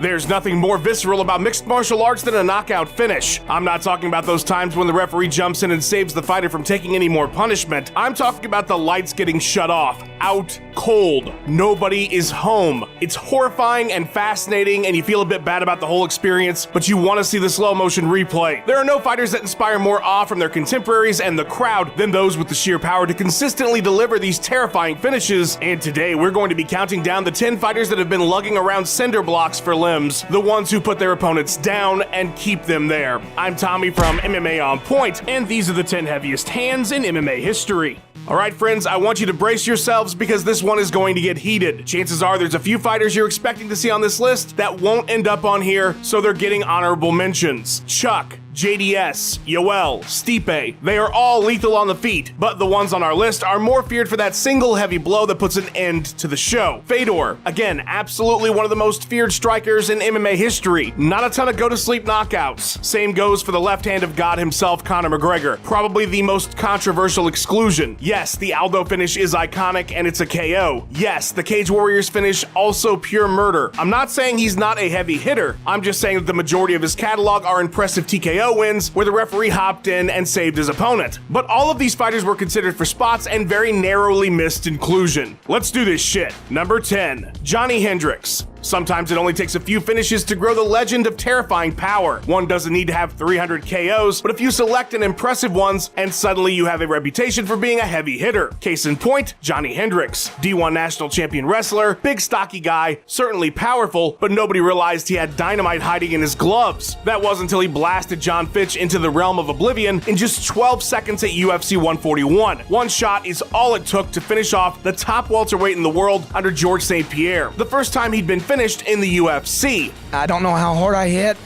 There's nothing more visceral about mixed martial arts than a knockout finish. I'm not talking about those times when the referee jumps in and saves the fighter from taking any more punishment. I'm talking about the lights getting shut off. Out cold. Nobody is home. It's horrifying and fascinating, and you feel a bit bad about the whole experience, but you want to see the slow motion replay. There are no fighters that inspire more awe from their contemporaries and the crowd than those with the sheer power to consistently deliver these terrifying finishes. And today we're going to be counting down the 10 fighters that have been lugging around cinder blocks for limbs, the ones who put their opponents down and keep them there. I'm Tommy from MMA On Point, and these are the 10 heaviest hands in MMA history. Alright friends, I want you to brace yourselves because this one is going to get heated. Chances are there's a few fighters you're expecting to see on this list that won't end up on here, so they're getting honorable mentions. Chuck, JDS, Yoel, Stipe, they are all lethal on the feet, but the ones on our list are more feared for that single heavy blow that puts an end to the show. Fedor, again, absolutely one of the most feared strikers in MMA history. Not a ton of go-to-sleep knockouts. Same goes for the left hand of God himself, Conor McGregor. Probably the most controversial exclusion. Yes, the Aldo finish is iconic and it's a KO. Yes, the Cage Warriors finish, also pure murder. I'm not saying he's not a heavy hitter. I'm just saying that the majority of his catalog are impressive TKO wins where the referee hopped in and saved his opponent. But all of these fighters were considered for spots and very narrowly missed inclusion. Let's do this shit. Number 10, Johnny Hendricks. Sometimes it only takes a few finishes to grow the legend of terrifying power. One doesn't need to have 300 KOs, but if you select an impressive ones, and suddenly you have a reputation for being a heavy hitter. Case in point, Johnny Hendricks. D1 national champion wrestler, big stocky guy, certainly powerful, but nobody realized he had dynamite hiding in his gloves. That wasn't until he blasted John Fitch into the realm of oblivion in just 12 seconds at UFC 141. One shot is all it took to finish off the top welterweight in the world under George St. Pierre. The first time he'd been finished in the UFC. I don't know how hard I hit.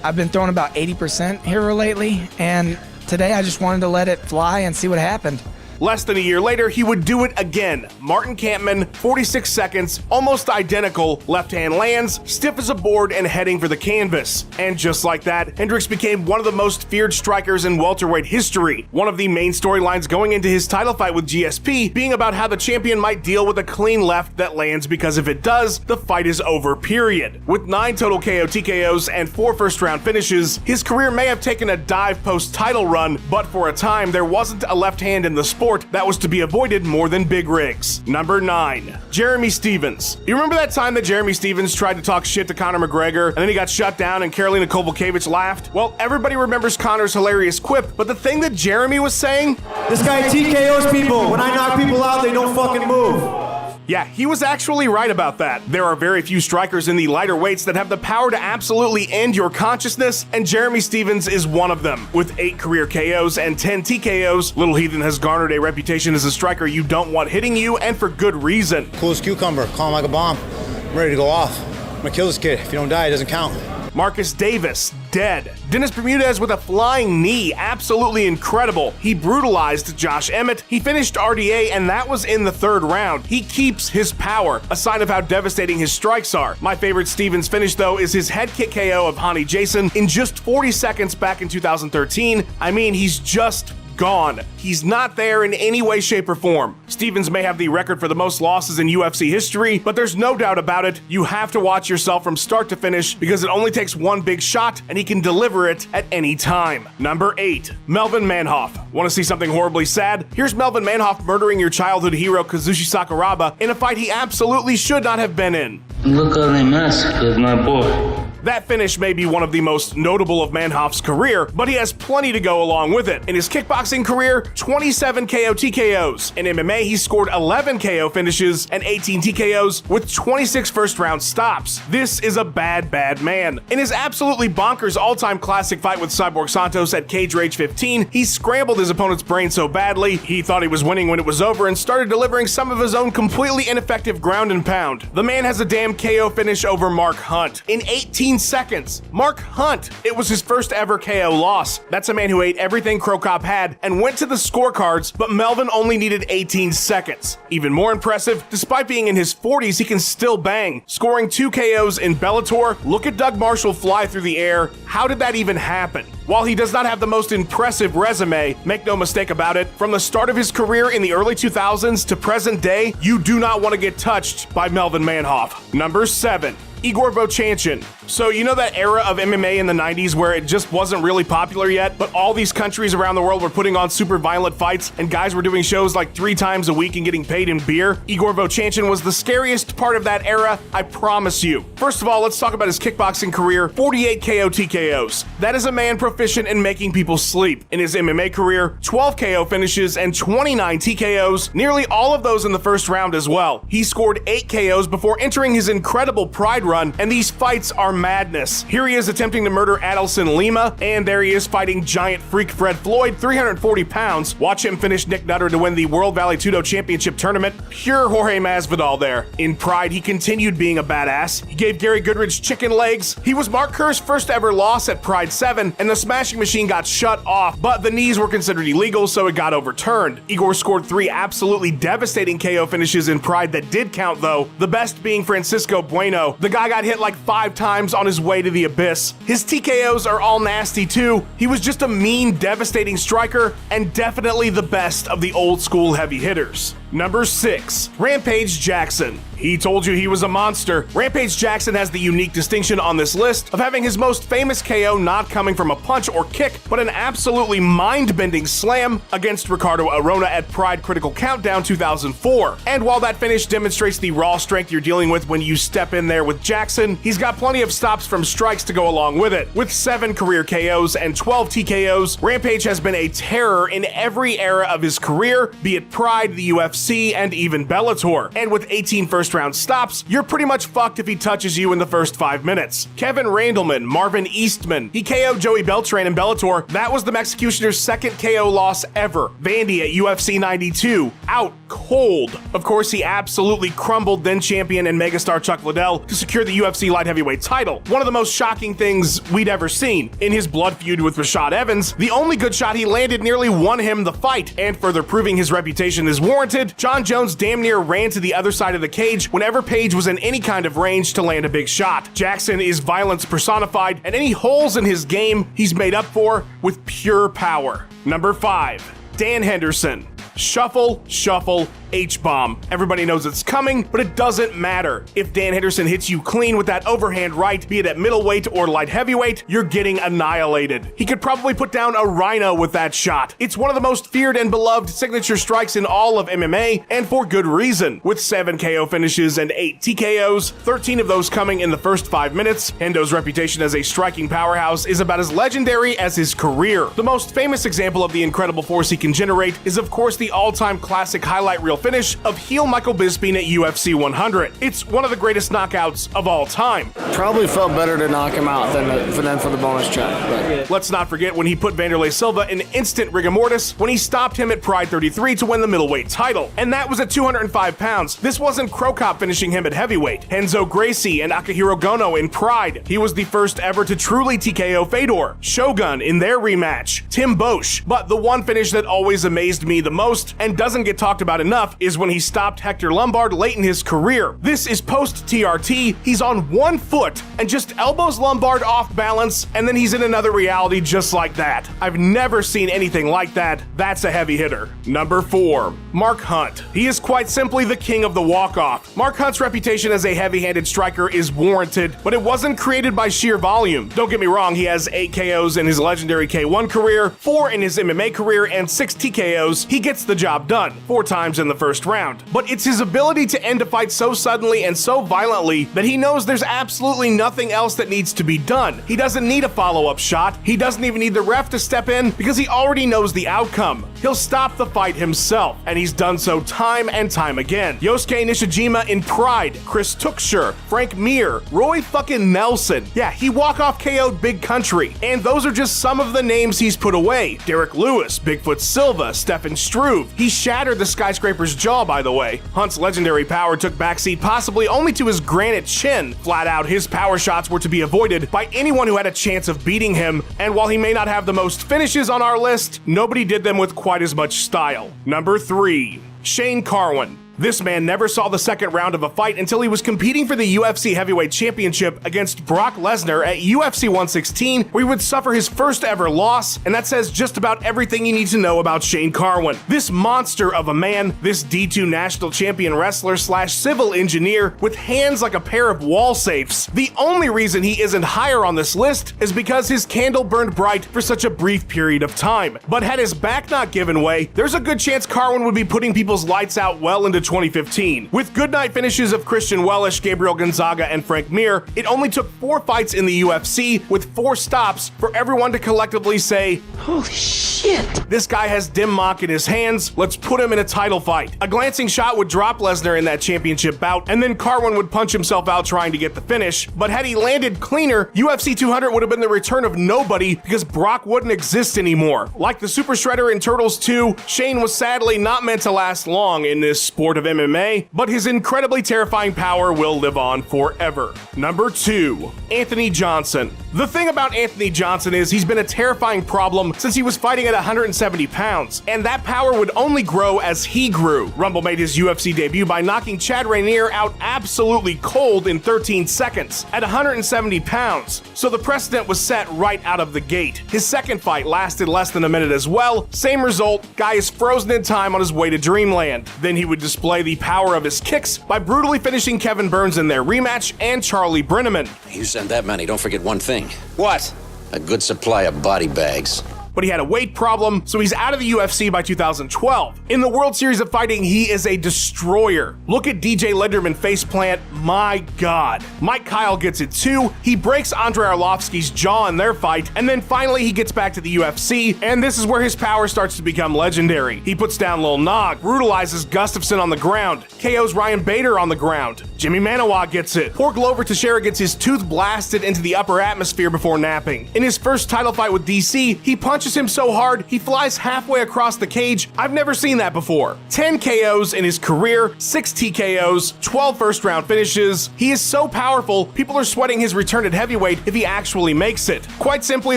I've been throwing about 80% here lately, and today I just wanted to let it fly and see what happened. Less than a year later, he would do it again. Martin Kampmann, 46 seconds, almost identical, left hand lands, stiff as a board and heading for the canvas. And just like that, Hendricks became one of the most feared strikers in welterweight history. One of the main storylines going into his title fight with GSP being about how the champion might deal with a clean left that lands, because if it does, the fight is over, period. With 9 total KO TKOs and 4 first round finishes, his career may have taken a dive post title run, but for a time there wasn't a left hand in the sport that was to be avoided more than big rigs. Number 9, Jeremy Stephens. You remember that time that Jeremy Stephens tried to talk shit to Conor McGregor and then he got shut down and Karolina Kowalkiewicz laughed? Well, everybody remembers Conor's hilarious quip, but the thing that Jeremy was saying? This guy TKOs people. When I knock people out, they don't fucking move. Yeah, he was actually right about that. There are very few strikers in the lighter weights that have the power to absolutely end your consciousness, and Jeremy Stephens is one of them. With 8 career KOs and 10 TKOs, Little Heathen has garnered a reputation as a striker you don't want hitting you, and for good reason. Cool as cucumber, calm like a bomb. I'm ready to go off. I'm gonna kill this kid. If you don't die, it doesn't count. Marcus Davis, dead. Dennis Bermudez with a flying knee, absolutely incredible. He brutalized Josh Emmett. He finished RDA, and that was in the 3rd round. He keeps his power, a sign of how devastating his strikes are. My favorite Stephens finish, though, is his head kick KO of Hani Jason in just 40 seconds back in 2013. I mean, he's just gone. He's not there in any way, shape, or form. Stephens may have the record for the most losses in UFC history, but there's no doubt about it, you have to watch yourself from start to finish because it only takes one big shot and he can deliver it at any time. Number 8, Melvin Manhoef. Want to see something horribly sad? Here's Melvin Manhoef murdering your childhood hero Kazushi Sakuraba in a fight he absolutely should not have been in. Look how they massacred my boy. That finish may be one of the most notable of Manhoef's career, but he has plenty to go along with it. In his kickboxing career, 27 KO TKOs. In MMA, he scored 11 KO finishes and 18 TKOs with 26 first-round stops. This is a bad, bad man. In his absolutely bonkers all-time classic fight with Cyborg Santos at Cage Rage 15, he scrambled his opponent's brain so badly, he thought he was winning when it was over and started delivering some of his own completely ineffective ground and pound. The man has a damn KO finish over Mark Hunt in 18 seconds. Mark Hunt. It was his first ever KO loss. That's a man who ate everything Cro Cop had and went to the scorecards, but Melvin only needed 18 seconds. Even more impressive, despite being in his 40s, he can still bang. Scoring 2 KOs in Bellator. Look at Doug Marshall fly through the air. How did that even happen? While he does not have the most impressive resume, make no mistake about it, from the start of his career in the early 2000s to present day, you do not want to get touched by Melvin Manhoef. Number 7, Igor Vovchanchyn. So you know that era of MMA in the 90s where it just wasn't really popular yet, but all these countries around the world were putting on super violent fights and guys were doing shows like 3 times a week and getting paid in beer? Igor Vovchanchyn was the scariest part of that era, I promise you. First of all, let's talk about his kickboxing career. 48 KO TKOs. That is a man proficient in making people sleep. In his MMA career, 12 KO finishes and 29 TKOs, nearly all of those in the first round as well. He scored 8 KOs before entering his incredible Pride run, and these fights are madness. Here he is attempting to murder Adelson Lima, and there he is fighting giant freak Fred Floyd, 340 pounds. Watch him finish Nick Nutter to win the World Vale Tudo Championship Tournament. Pure Jorge Masvidal there. In Pride, he continued being a badass. He gave Gary Goodridge chicken legs. He was Mark Kerr's first ever loss at Pride 7, and the Smashing Machine got shut off, but the knees were considered illegal, so it got overturned. Igor scored 3 absolutely devastating KO finishes in Pride that did count though, the best being Francisco Bueno. The guy got hit like 5 times on his way to the abyss. His TKOs are all nasty too. He was just a mean, devastating striker, and definitely the best of the old school heavy hitters. Number 6, Rampage Jackson. He told you he was a monster. Rampage Jackson has the unique distinction on this list of having his most famous KO not coming from a punch or kick, but an absolutely mind-bending slam against Ricardo Arona at Pride Critical Countdown 2004. And while that finish demonstrates the raw strength you're dealing with when you step in there with Jackson, he's got plenty of stops from strikes to go along with it. With 7 career KOs and 12 TKOs, Rampage has been a terror in every era of his career, be it Pride, the UFC, and even Bellator. And with 18 first-round stops, you're pretty much fucked if he touches you in the first 5 minutes. Kevin Randleman, Marvin Eastman, he KO'd Joey Beltran in Bellator. That was the Executioner's second KO loss ever. Vandy at UFC 92, out cold. Of course, he absolutely crumbled then champion and megastar Chuck Liddell to secure the UFC light heavyweight title. One of the most shocking things we'd ever seen. In his blood feud with Rashad Evans, the only good shot he landed nearly won him the fight. And further proving his reputation is warranted, John Jones damn near ran to the other side of the cage whenever Page was in any kind of range to land a big shot. Jackson is violence personified, and any holes in his game he's made up for with pure power. Number 5, Dan Henderson. Shuffle, shuffle, H-bomb. Everybody knows it's coming, but it doesn't matter. If Dan Henderson hits you clean with that overhand right, be it at middleweight or light heavyweight, you're getting annihilated. He could probably put down a rhino with that shot. It's one of the most feared and beloved signature strikes in all of MMA, and for good reason. With 7 KO finishes and 8 TKOs, 13 of those coming in the first 5 minutes, Hendo's reputation as a striking powerhouse is about as legendary as his career. The most famous example of the incredible force he can generate is of course the all-time classic highlight reel finish of heel Michael Bisping at UFC 100. It's one of the greatest knockouts of all time. Probably felt better to knock him out than for the bonus check. But. Let's not forget when he put Vanderlei Silva in instant rigor mortis when he stopped him at Pride 33 to win the middleweight title. And that was at 205 pounds. This wasn't Crow Cop finishing him at heavyweight. Renzo Gracie and Akihiro Gono in Pride. He was the first ever to truly TKO Fedor. Shogun in their rematch. Tim Bosch. But the one finish that always amazed me the most and doesn't get talked about enough is when he stopped Hector Lombard late in his career. This is post TRT. He's on one foot and just elbows Lombard off balance, and then he's in another reality just like that. I've never seen anything like that. That's a heavy hitter. Number 4, Mark Hunt. He is quite simply the king of the walk-off. Mark Hunt's reputation as a heavy-handed striker is warranted, but it wasn't created by sheer volume. Don't get me wrong, he has 8 KOs in his legendary K1 career, 4 in his MMA career, and 6 TKOs. He gets the job done 4 times in the first round. But it's his ability to end a fight so suddenly and so violently that he knows there's absolutely nothing else that needs to be done. He doesn't need a follow-up shot. He doesn't even need the ref to step in because he already knows the outcome. He'll stop the fight himself, and he's done so time and time again. Yosuke Nishijima in Pride, Chris Tuchscherer, Frank Mir, Roy fucking Nelson. Yeah, he walk-off KO'd Big Country, and those are just some of the names he's put away. Derek Lewis, Bigfoot Silva, Stefan Struve. He shattered the skyscraper's jaw, by the way. Hunt's legendary power took backseat possibly only to his granite chin. Flat out, his power shots were to be avoided by anyone who had a chance of beating him, and while he may not have the most finishes on our list, nobody did them with quite as much style. Number 3, Shane Carwin. This man never saw the second round of a fight until he was competing for the UFC Heavyweight Championship against Brock Lesnar at UFC 116, where he would suffer his first ever loss, and that says just about everything you need to know about Shane Carwin. This monster of a man, this D2 national champion wrestler slash civil engineer with hands like a pair of wall safes. The only reason he isn't higher on this list is because his candle burned bright for such a brief period of time. But had his back not given way, there's a good chance Carwin would be putting people's lights out well into 2015. With goodnight finishes of Christian Wellish, Gabriel Gonzaga, and Frank Mir, it only took 4 fights in the UFC with 4 stops for everyone to collectively say, "Holy shit. This guy has dim mock in his hands, let's put him in a title fight." A glancing shot would drop Lesnar in that championship bout, and then Carwin would punch himself out trying to get the finish. But had he landed cleaner, UFC 200 would have been the return of nobody because Brock wouldn't exist anymore. Like the Super Shredder in Turtles 2, Shane was sadly not meant to last long in this sport of MMA, but his incredibly terrifying power will live on forever. Number 2, Anthony Johnson. The thing about Anthony Johnson is he's been a terrifying problem since he was fighting at 170 pounds, and that power would only grow as he grew. Rumble made his UFC debut by knocking Chad Rainier out absolutely cold in 13 seconds at 170 pounds, so the precedent was set right out of the gate. His second fight lasted less than a minute as well. Same result, guy is frozen in time on his way to Dreamland. Then he would display the power of his kicks by brutally finishing Kevin Burns in their rematch and Charlie Brenneman. You send that many, don't forget one thing. What? A good supply of body bags. But he had a weight problem, so he's out of the UFC by 2012. In the World Series of Fighting, he is a destroyer. Look at DJ Linderman faceplant, my god. Mike Kyle gets it too. He breaks Andrei Arlovsky's jaw in their fight, and then finally he gets back to the UFC, and this is where his power starts to become legendary. He puts down Lil Nog, brutalizes Gustafsson on the ground, KOs Ryan Bader on the ground. Jimmy Manawa gets it. Poor Glover Teixeira gets his tooth blasted into the upper atmosphere before napping. In his first title fight with DC, he punches him so hard he flies halfway across the cage. I've never seen that before. 10 KOs in his career, 6 TKOs, 12 first round finishes. He is so powerful, people are sweating his return at heavyweight if he actually makes it. Quite simply,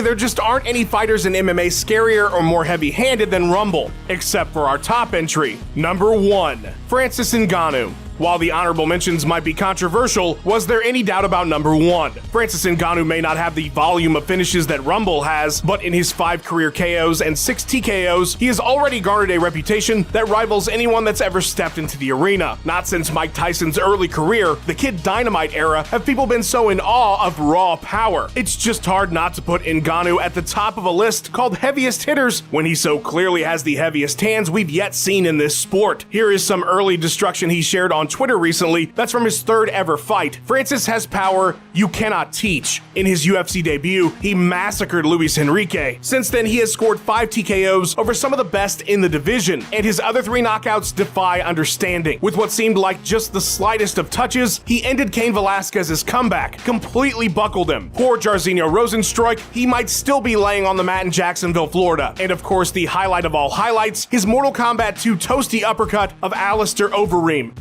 there just aren't any fighters in MMA scarier or more heavy-handed than Rumble, except for our top entry. Number 1, Francis Ngannou. While the honorable mentions might be controversial, was there any doubt about number 1? Francis Ngannou may not have the volume of finishes that Rumble has, but in his 5 career KOs and 6 TKOs, he has already garnered a reputation that rivals anyone that's ever stepped into the arena. Not since Mike Tyson's early career, the Kid Dynamite era, have people been so in awe of raw power. It's just hard not to put Ngannou at the top of a list called heaviest hitters when he so clearly has the heaviest hands we've yet seen in this sport. Here is some early destruction he shared on Twitter recently. That's from his 3rd ever fight. Francis has power you cannot teach. In his UFC debut, he massacred Luis Henrique. Since then, he has scored 5 TKOs over some of the best in the division, and his other 3 knockouts defy understanding. With what seemed like just the slightest of touches, he ended Cain Velasquez's comeback, completely buckled him. Poor Jairzinho Rozenstruik, he might still be laying on the mat in Jacksonville, Florida. And of course, the highlight of all highlights, his Mortal Kombat 2 toasty uppercut of Alistair Overeem.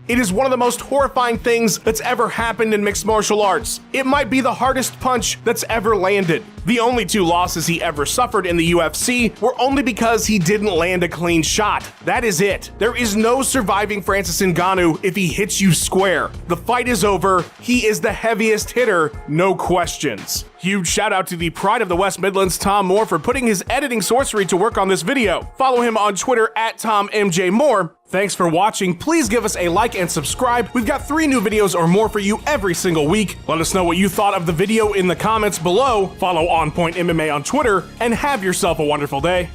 It is one of the most horrifying things that's ever happened in mixed martial arts. It might be the hardest punch that's ever landed. The only 2 losses he ever suffered in the UFC were only because he didn't land a clean shot. That is it. There is no surviving Francis Ngannou if he hits you square. The fight is over. He is the heaviest hitter, no questions. Huge shout out to the pride of the West Midlands, Tom Moore, for putting his editing sorcery to work on this video. Follow him on Twitter at TomMJMoore. Thanks for watching. Please give us a like and subscribe. We've got 3 new videos or more for you every single week. Let us know what you thought of the video in the comments below. Follow On Point MMA on Twitter, and have yourself a wonderful day.